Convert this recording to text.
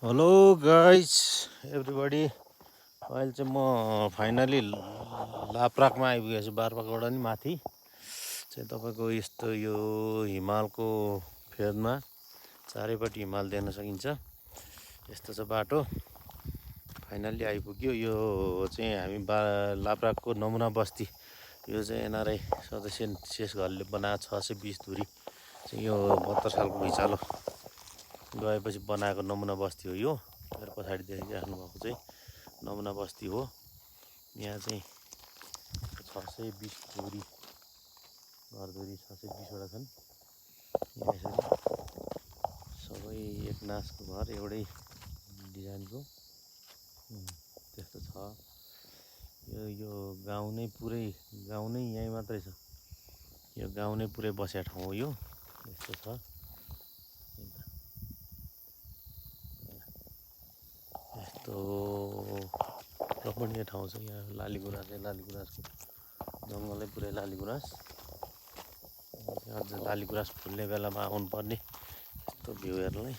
Hello guys everybody अहिले चाहिँ म फाइनली लाप्राकमा आइपुगेको छु। बारपाकबाट नि माथि चाहिँ तपाईँको यस्तो यो हिमालको फेदमा चारैपट्टि हिमाल देख्न सकिन्छ। यस्तो छ बाटो। फाइनल्ली आइपुग्यो। यो चाहिँ हामी लाप्राकको नमुना बस्ती। यो चाहिँ एनआरआई सदस्य शेष घरले बनाएको 620 धुरी चाहिँ यो 72 सालको भुइँचालो गएपछि बनाएको नमुना बस्ती हो। यो मेरो पछाडि देखिराख्नु भएको चाहिँ नमुना बस्ती हो। यहाँ चाहिँ 620 धुरी घरधुरी 620वटा छन्। यहाँ यसरी सबै एक नासको घर एउटै डिजाइनको त्यस्तो छ। यो गाउँ नै पुरै गाउँ नै यहीँ मात्रै छ। यो गाउँ नै पुरै बसेको ठाउँ हो। यो यस्तो छ। यस्तो रमणीय ठाउँ छ। यहाँ लालीगुराँस जङ्गलै पुरै लालीगुराँस। अझ लालीगुराँस फुल्ने बेलामा आउनुपर्ने यस्तो भ्यू हेर्नलाई।